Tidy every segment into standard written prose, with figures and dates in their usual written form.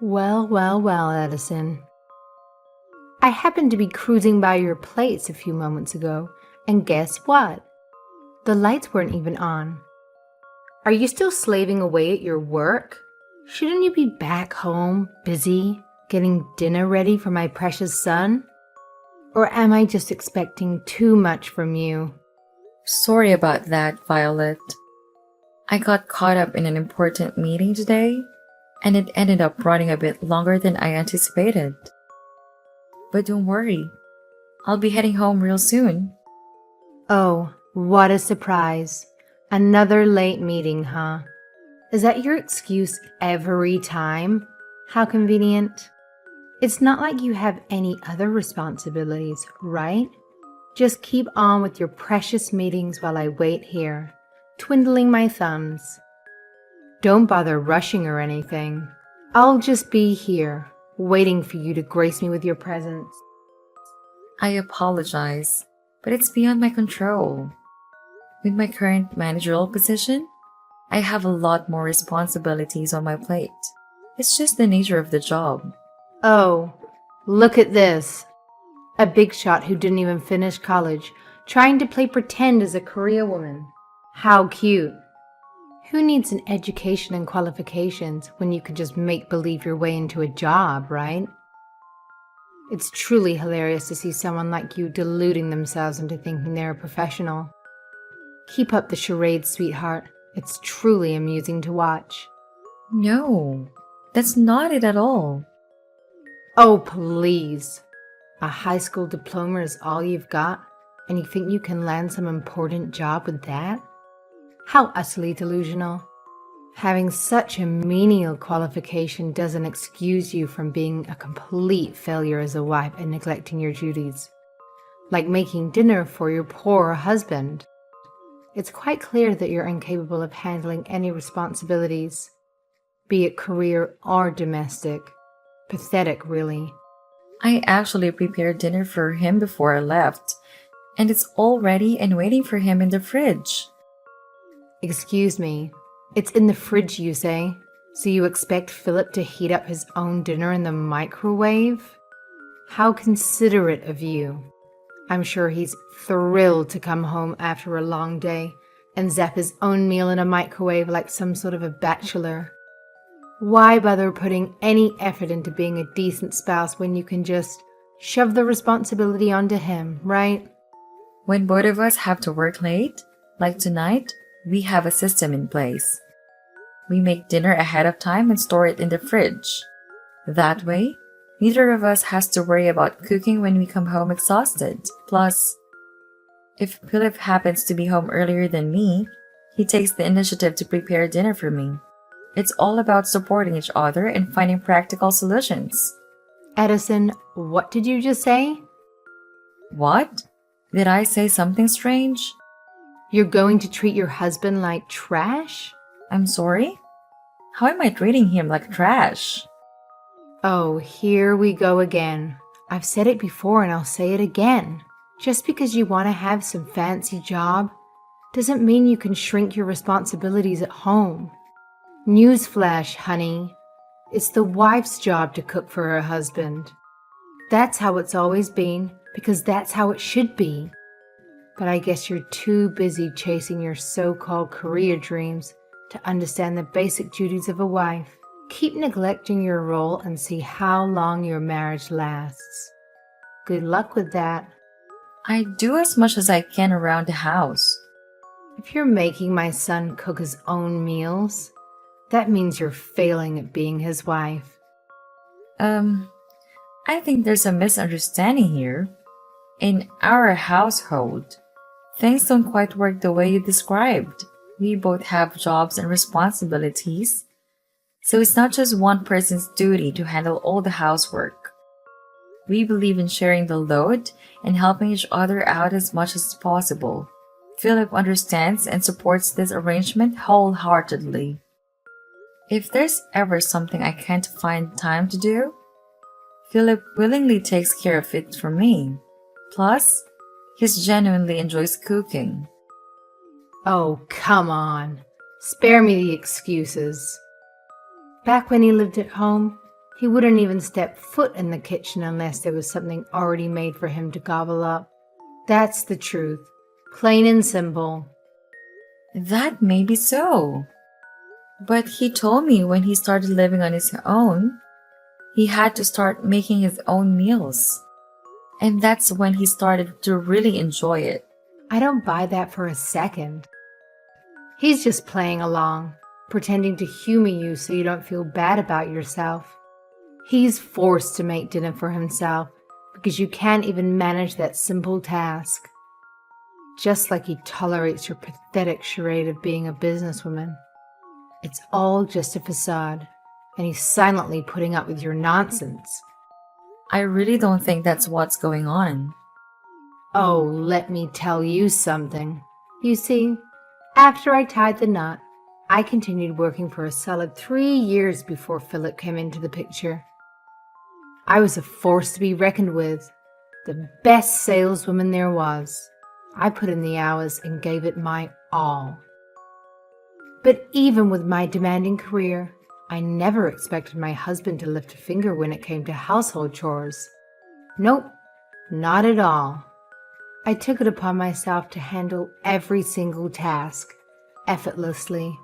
Well, well, well, Edison. I happened to be cruising by your place a few moments ago, and guess what? The lights weren't even on. Are you still slaving away at your work? Shouldn't you be back home, busy, getting dinner ready for my precious son? Or am I just expecting too much from you? Sorry about that, Violet. I got caught up in an important meeting today, and it ended up running a bit longer than I anticipated. But don't worry, I'll be heading home real soon. Oh, what a surprise. Another late meeting, huh? Is that your excuse every time? How convenient. It's not like you have any other responsibilities, right? Just keep on with your precious meetings while I wait here, twiddling my thumbs. Don't bother rushing or anything. I'll just be here, waiting for you to grace me with your presence. I apologize, but it's beyond my control. With my current managerial position, I have a lot more responsibilities on my plate. It's just the nature of the job. Oh, look at this. A big shot who didn't even finish college, trying to play pretend as a career woman. How cute. Who needs an education and qualifications when you can just make believe your way into a job, right? It's truly hilarious to see someone like you deluding themselves into thinking they're a professional. Keep up the charade, sweetheart. It's truly amusing to watch. No, that's not it at all. Oh, please. A high school diploma is all you've got, and you think you can land some important job with that? How utterly delusional. Having such a menial qualification doesn't excuse you from being a complete failure as a wife and neglecting your duties, like making dinner for your poor husband. It's quite clear that you're incapable of handling any responsibilities, be it career or domestic. Pathetic, really. I actually prepared dinner for him before I left, and it's all ready and waiting for him in the fridge. Excuse me, it's in the fridge, you say? So you expect Philip to heat up his own dinner in the microwave? How considerate of you. I'm sure he's thrilled to come home after a long day and zap his own meal in a microwave like some sort of a bachelor. Why bother putting any effort into being a decent spouse when you can just shove the responsibility onto him, right? When both of us have to work late, like tonight, we have a system in place. We make dinner ahead of time and store it in the fridge. That way, neither of us has to worry about cooking when we come home exhausted. Plus, if Philip happens to be home earlier than me, he takes the initiative to prepare dinner for me. It's all about supporting each other and finding practical solutions. Edison, what did you just say? What? Did I say something strange? You're going to treat your husband like trash? I'm sorry? How am I treating him like trash? Oh, here we go again. I've said it before and I'll say it again. Just because you want to have some fancy job doesn't mean you can shrink your responsibilities at home. Newsflash, honey. It's the wife's job to cook for her husband. That's how it's always been, because that's how it should be. But I guess you're too busy chasing your so-called career dreams to understand the basic duties of a wife. Keep neglecting your role and see how long your marriage lasts. Good luck with that. I do as much as I can around the house. If you're making my son cook his own meals, that means you're failing at being his wife. I think there's a misunderstanding here. In our household, things don't quite work the way you described. We both have jobs and responsibilities, so it's not just one person's duty to handle all the housework. We believe in sharing the load and helping each other out as much as possible. Philip understands and supports this arrangement wholeheartedly. If there's ever something I can't find time to do, Philip willingly takes care of it for me. Plus, he genuinely enjoys cooking. Oh, come on. Spare me the excuses. Back when he lived at home, He wouldn't even step foot in the kitchen unless there was something already made for him to gobble up. That's the truth. Plain and simple. That may be so. But he told me when he started living on his own, he had to start making his own meals. And that's when he started to really enjoy it. I don't buy that for a second. He's just playing along, pretending to humor you so you don't feel bad about yourself. He's forced to make dinner for himself because you can't even manage that simple task. Just like he tolerates your pathetic charade of being a businesswoman. It's all just a facade, and he's silently putting up with your nonsense. I really don't think that's what's going on. Oh, let me tell you something. You see, after I tied the knot, I continued working for a solid 3 years before Philip came into the picture. I was a force to be reckoned with, the best saleswoman there was. I put in the hours and gave it my all. But even with my demanding career, I never expected my husband to lift a finger when it came to household chores. Nope, not at all. I took it upon myself to handle every single task, effortlessly.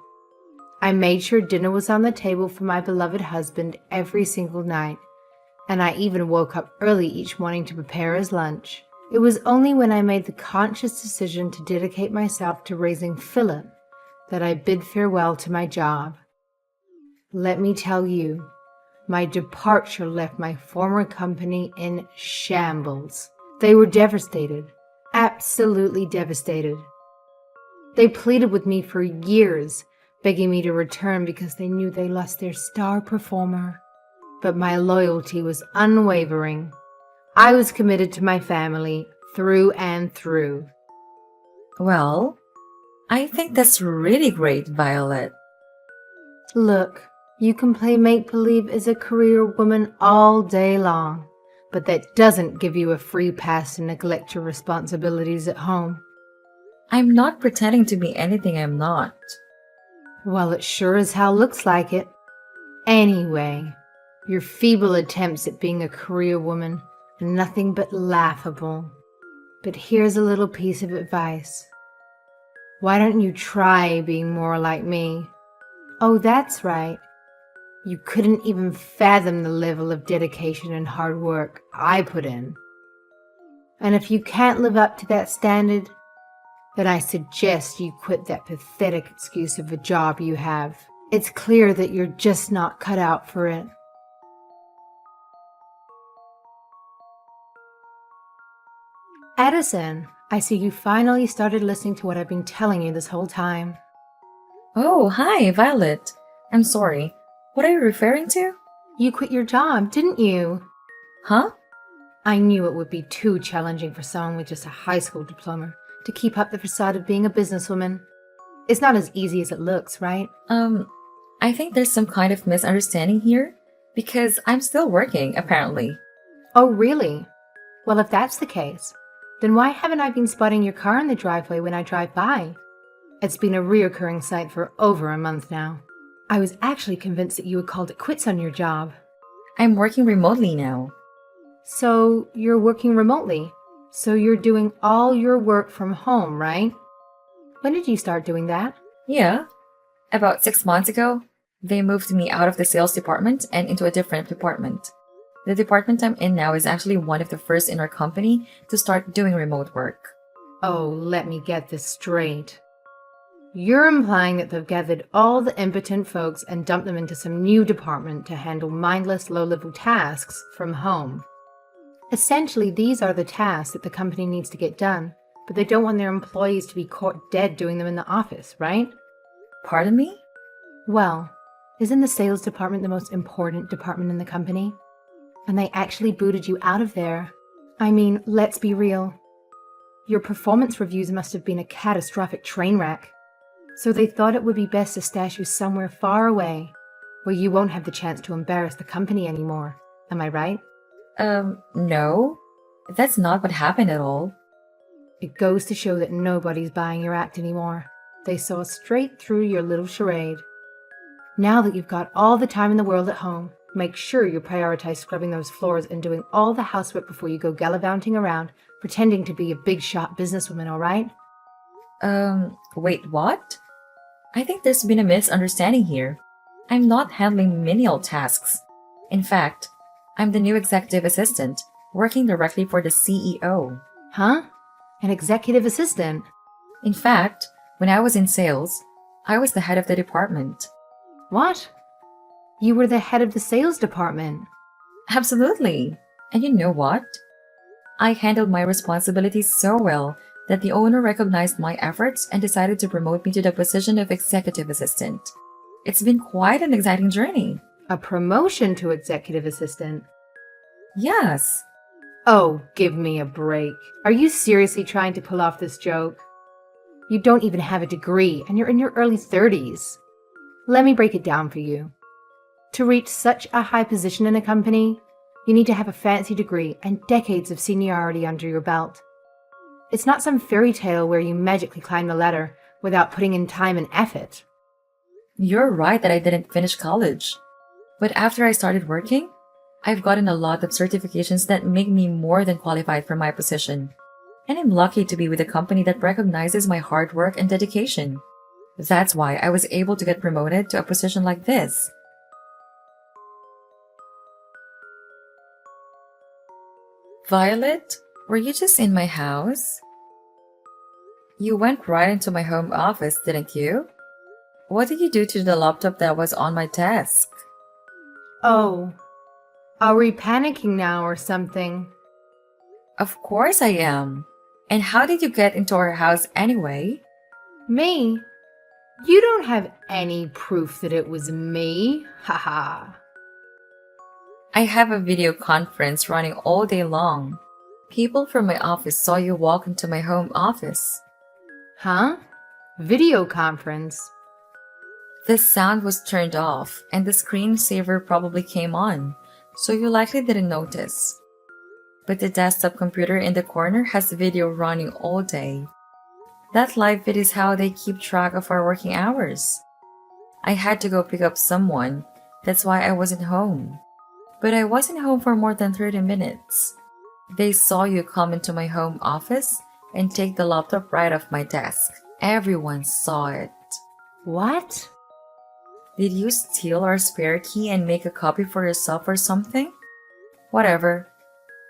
I made sure dinner was on the table for my beloved husband every single night, and I even woke up early each morning to prepare his lunch. It was only when I made the conscious decision to dedicate myself to raising Philip that I bid farewell to my job. Let me tell you, my departure left my former company in shambles. They were devastated, absolutely devastated. They pleaded with me for years, begging me to return because they knew they lost their star performer. But my loyalty was unwavering. I was committed to my family through and through. Well, I think that's really great, Violet. Look, you can play make-believe as a career woman all day long, but that doesn't give you a free pass to neglect your responsibilities at home. I'm not pretending to be anything I'm not. Well, it sure as hell looks like it. Anyway, your feeble attempts at being a career woman are nothing but laughable. But here's a little piece of advice. Why don't you try being more like me? Oh, that's right. You couldn't even fathom the level of dedication and hard work I put in. And if you can't live up to that standard, then I suggest you quit that pathetic excuse of a job you have. It's clear that you're just not cut out for it. Addison, I see you finally started listening to what I've been telling you this whole time. Oh, hi, Violet. I'm sorry. What are you referring to? You quit your job, didn't you? Huh? I knew it would be too challenging for someone with just a high school diploma to keep up the facade of being a businesswoman. It's not as easy as it looks, right? I think there's some kind of misunderstanding here because I'm still working, apparently. Oh, really? Well, if that's the case, then why haven't I been spotting your car in the driveway when I drive by? It's been a reoccurring sight for over a month now. I was actually convinced that you had called it quits on your job. I'm working remotely now. So you're working remotely. So you're doing all your work from home, right? When did you start doing that? Yeah. About 6 months ago, they moved me out of the sales department and into a different department. The department I'm in now is actually one of the first in our company to start doing remote work. Oh, let me get this straight. You're implying that they've gathered all the impotent folks and dumped them into some new department to handle mindless low-level tasks from home. Essentially, these are the tasks that the company needs to get done, but they don't want their employees to be caught dead doing them in the office, right? Pardon me? Well, isn't the sales department the most important department in the company? And they actually booted you out of there. I mean, let's be real. Your performance reviews must have been a catastrophic train wreck. So they thought it would be best to stash you somewhere far away, where you won't have the chance to embarrass the company anymore. Am I right? No. That's not what happened at all. It goes to show that nobody's buying your act anymore. They saw straight through your little charade. Now that you've got all the time in the world at home, make sure you prioritize scrubbing those floors and doing all the housework before you go gallivanting around, pretending to be a big shot businesswoman, all right? Wait, what? I think there's been a misunderstanding here. I'm not handling menial tasks. In fact, I'm the new executive assistant, working directly for the CEO. Huh? An executive assistant? In fact, when I was in sales, I was the head of the department. What? You were the head of the sales department. Absolutely. And you know what? I handled my responsibilities so well that the owner recognized my efforts and decided to promote me to the position of executive assistant. It's been quite an exciting journey. A promotion to executive assistant? Yes. Oh, give me a break. Are you seriously trying to pull off this joke? You don't even have a degree and you're in your early 30s. Let me break it down for you. To reach such a high position in a company, you need to have a fancy degree and decades of seniority under your belt. It's not some fairy tale where you magically climb the ladder without putting in time and effort. You're right that I didn't finish college. But after I started working, I've gotten a lot of certifications that make me more than qualified for my position. And I'm lucky to be with a company that recognizes my hard work and dedication. That's why I was able to get promoted to a position like this. Violet, were you just in my house? You went right into my home office, didn't you? What did you do to the laptop that was on my desk? Oh, are we panicking now or something? Of course I am. And how did you get into our house anyway? Me? You don't have any proof that it was me. Haha. I have a video conference running all day long. People from my office saw you walk into my home office. Huh? Video conference? The sound was turned off and the screensaver probably came on, so you likely didn't notice. But the desktop computer in the corner has video running all day. That live feed is how they keep track of our working hours. I had to go pick up someone, that's why I wasn't home. But I wasn't home for more than 30 minutes. They saw you come into my home office and take the laptop right off my desk. Everyone saw it. What? Did you steal our spare key and make a copy for yourself or something? Whatever.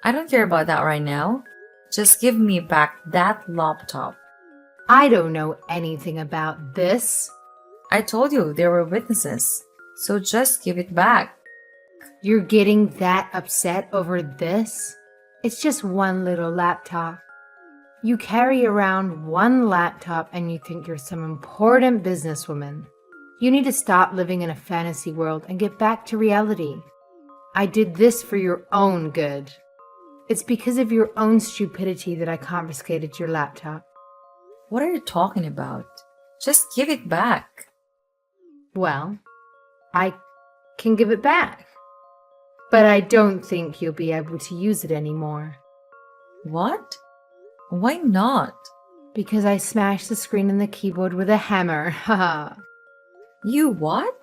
I don't care about that right now. Just give me back that laptop. I don't know anything about this. I told you there were witnesses, so just give it back. You're getting that upset over this? It's just one little laptop. You carry around one laptop and you think you're some important businesswoman. You need to stop living in a fantasy world and get back to reality. I did this for your own good. It's because of your own stupidity that I confiscated your laptop. What are you talking about? Just give it back. Well, I can give it back. But I don't think you'll be able to use it anymore. What? Why not? Because I smashed the screen and the keyboard with a hammer. Haha. You what?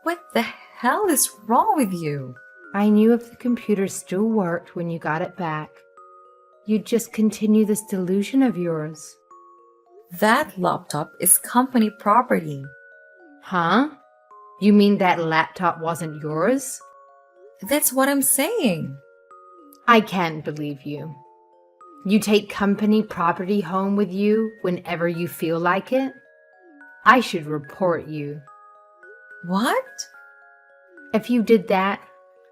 What the hell is wrong with you? I knew if the computer still worked when you got it back, you'd just continue this delusion of yours. That laptop is company property. Huh? You mean that laptop wasn't yours? That's what I'm saying. I can't believe you. You take company property home with you whenever you feel like it? I should report you. What? If you did that,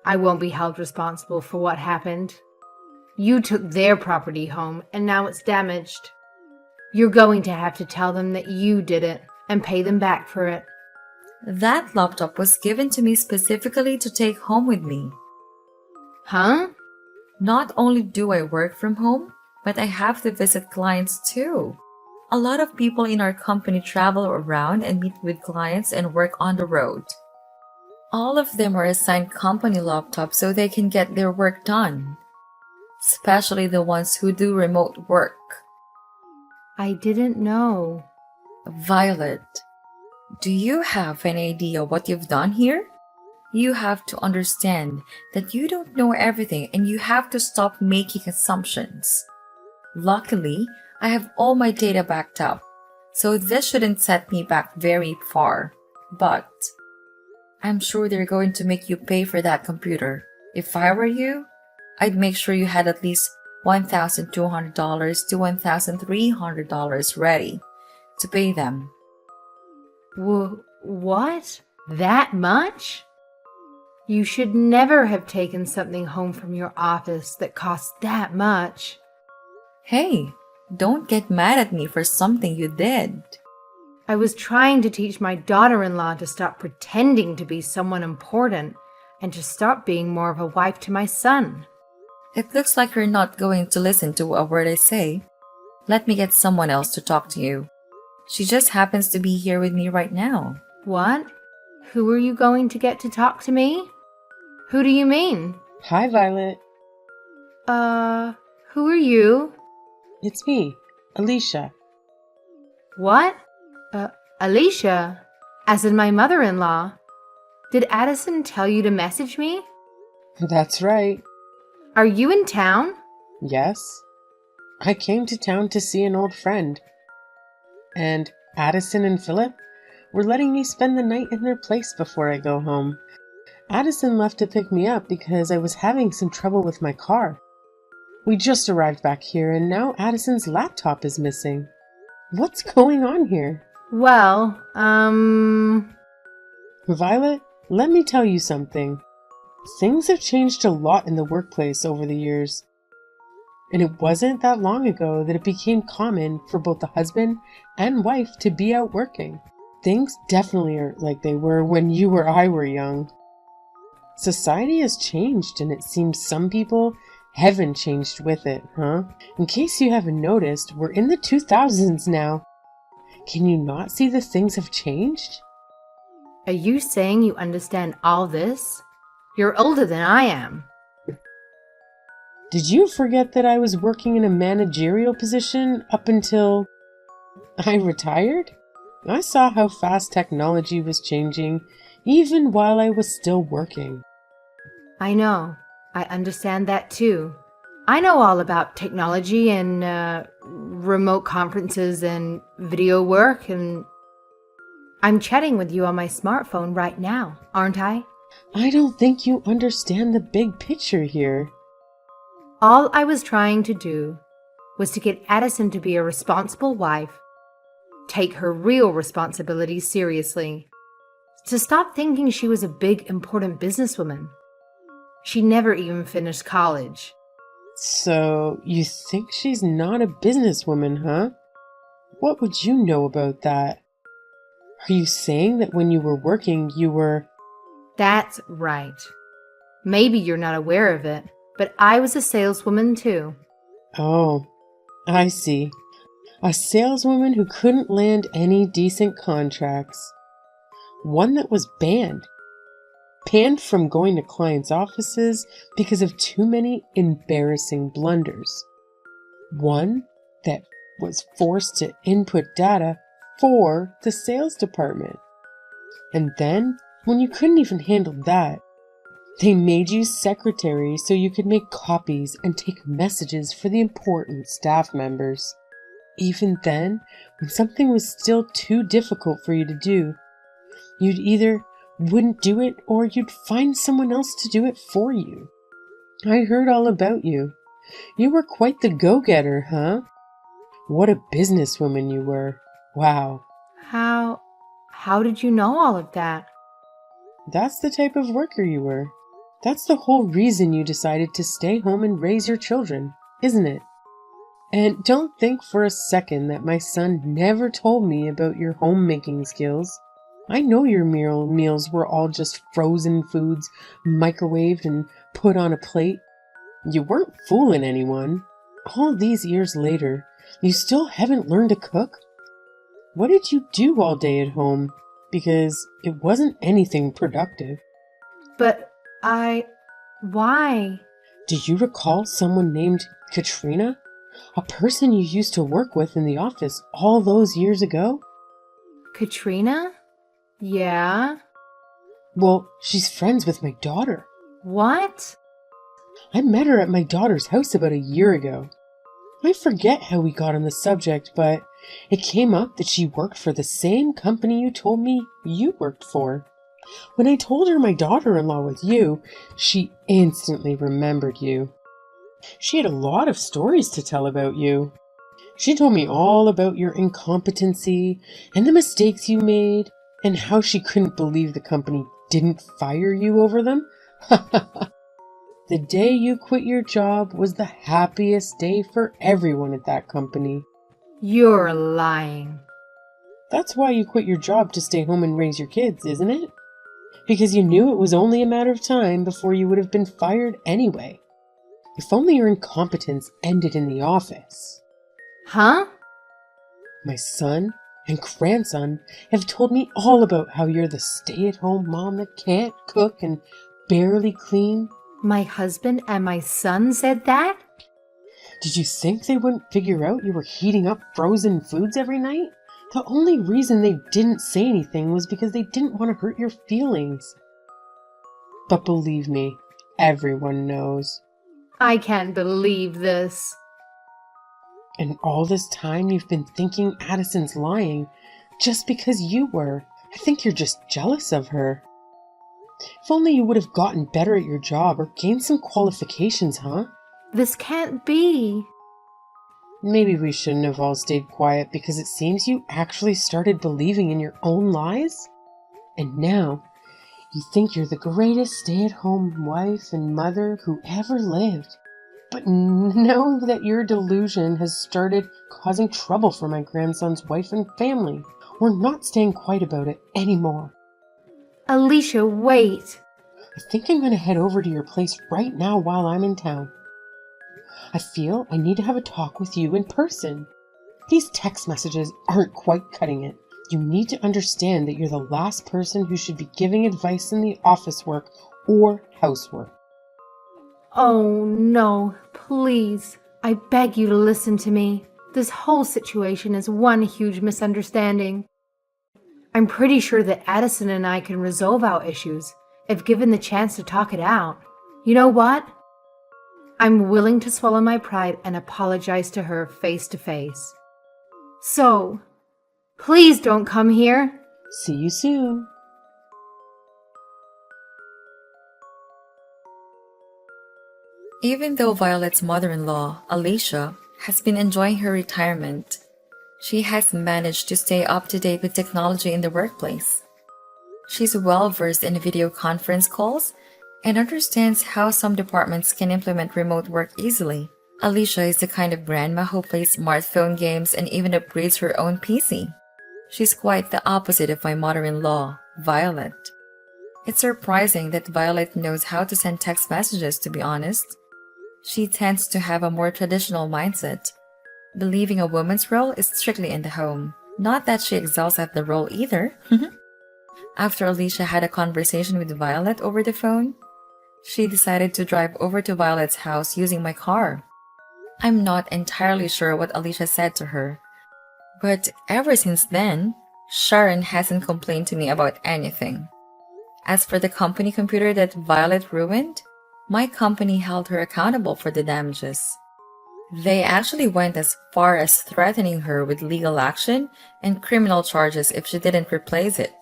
I won't be held responsible for what happened. You took their property home and now it's damaged. You're going to have to tell them that you did it and pay them back for it. That laptop was given to me specifically to take home with me. Huh? Not only do I work from home, but I have to visit clients too. A lot of people in our company travel around and meet with clients and work on the road. All of them are assigned company laptops so they can get their work done, especially the ones who do remote work. I didn't know. Violet, do you have any idea what you've done here? You have to understand that you don't know everything and you have to stop making assumptions. Luckily, I have all my data backed up, so this shouldn't set me back very far. But I'm sure they're going to make you pay for that computer. If I were you, I'd make sure you had at least $1,200 to $1,300 ready to pay them. What? That much? You should never have taken something home from your office that cost that much. Hey, don't get mad at me for something you did. I was trying to teach my daughter-in-law to stop pretending to be someone important and to stop being more of a wife to my son. It looks like you're not going to listen to a word I say. Let me get someone else to talk to you. She just happens to be here with me right now. What? Who are you going to get to talk to me? Who do you mean? Hi, Violet. Who are you? It's me, Alicia. What? Alicia? As in my mother-in-law. Did Addison tell you to message me? That's right. Are you in town? Yes. I came to town to see an old friend. And Addison and Philip were letting me spend the night in their place before I go home. Addison left to pick me up because I was having some trouble with my car. We just arrived back here and now Addison's laptop is missing. What's going on here? Well, Violet, let me tell you something. Things have changed a lot in the workplace over the years. And it wasn't that long ago that it became common for both the husband and wife to be out working. Things definitely aren't like they were when you or I were young. Society has changed and it seems some people haven't changed with it, huh? In case you haven't noticed, we're in the 2000s now. Can you not see that things have changed? are you saying you understand all this? You're older than I am. Did you forget that I was working in a managerial position up until I retired? I saw how fast technology was changing, even while I was still working. I know. I understand that too. I know all about technology and remote conferences and video work, and I'm chatting with you on my smartphone right now, aren't I? I don't think you understand the big picture here. All I was trying to do was to get Addison to be a responsible wife, take her real responsibilities seriously, to stop thinking she was a big, important businesswoman. She never even finished college. So, you think she's not a businesswoman, huh? What would you know about that? Are you saying that when you were working, you were... That's right. Maybe you're not aware of it, but I was a saleswoman too. Oh, I see. A saleswoman who couldn't land any decent contracts. One that was banned. Banned from going to clients' offices because of too many embarrassing blunders. One that was forced to input data for the sales department. And then, when you couldn't even handle that, they made you secretary so you could make copies and take messages for the important staff members. Even then, when something was still too difficult for you to do, you'd either wouldn't do it or you'd find someone else to do it for you. I heard all about you. You were quite the go-getter, huh? What a businesswoman you were. Wow. How did you know all of that? That's the type of worker you were. That's the whole reason you decided to stay home and raise your children, isn't it? And don't think for a second that my son never told me about your homemaking skills. I know your meals were all just frozen foods, microwaved and put on a plate. You weren't fooling anyone. All these years later, you still haven't learned to cook? What did you do all day at home? Because it wasn't anything productive. But why? Do you recall someone named Katrina? A person you used to work with in the office all those years ago? Katrina? Yeah? Well, she's friends with my daughter. What? I met her at my daughter's house about a year ago. I forget how we got on the subject, but it came up that she worked for the same company you told me you worked for. When I told her my daughter-in-law was you, she instantly remembered you. She had a lot of stories to tell about you. She told me all about your incompetency and the mistakes you made and how she couldn't believe the company didn't fire you over them. The day you quit your job was the happiest day for everyone at that company. You're lying. That's why you quit your job to stay home and raise your kids, isn't it? Because you knew it was only a matter of time before you would have been fired anyway. If only your incompetence ended in the office. Huh? My son and grandson have told me all about how you're the stay-at-home mom that can't cook and barely clean. My husband and my son said that? Did you think they wouldn't figure out you were heating up frozen foods every night? The only reason they didn't say anything was because they didn't want to hurt your feelings. But believe me, everyone knows. I can't believe this. And all this time you've been thinking Addison's lying just because you were. I think you're just jealous of her. If only you would have gotten better at your job or gained some qualifications, huh? This can't be. Maybe we shouldn't have all stayed quiet because it seems you actually started believing in your own lies. And now, you think you're the greatest stay-at-home wife and mother who ever lived. But know that your delusion has started causing trouble for my grandson's wife and family. We're not staying quiet about it anymore. Alicia, wait. I think I'm going to head over to your place right now while I'm in town. I feel I need to have a talk with you in person. These text messages aren't quite cutting it. You need to understand that you're the last person who should be giving advice in the office work or housework. Oh no, please. I beg you to listen to me. This whole situation is one huge misunderstanding. I'm pretty sure that Addison and I can resolve our issues if given the chance to talk it out. You know what? I'm willing to swallow my pride and apologize to her face to face. So, please don't come here. See you soon. Even though Violet's mother-in-law, Alicia, has been enjoying her retirement, she has managed to stay up to date with technology in the workplace. She's well versed in video conference calls and understands how some departments can implement remote work easily. Alicia is the kind of grandma who plays smartphone games and even upgrades her own PC. She's quite the opposite of my mother-in-law, Violet. It's surprising that Violet knows how to send text messages, to be honest. She tends to have a more traditional mindset, believing a woman's role is strictly in the home. Not that she excels at the role either. After Alicia had a conversation with Violet over the phone, she decided to drive over to Violet's house using my car. I'm not entirely sure what Alicia said to her, but ever since then, Sharon hasn't complained to me about anything. As for the company computer that Violet ruined, my company held her accountable for the damages. They actually went as far as threatening her with legal action and criminal charges if she didn't replace it.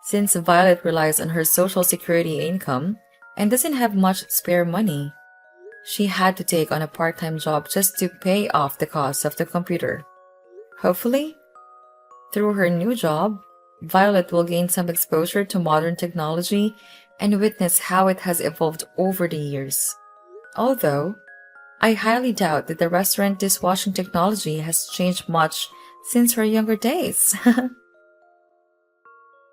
Since Violet relies on her social security income and doesn't have much spare money, she had to take on a part-time job just to pay off the cost of the computer. Hopefully, through her new job, Violet will gain some exposure to modern technology and witness how it has evolved over the years. Although, I highly doubt that the restaurant dishwashing technology has changed much since her younger days.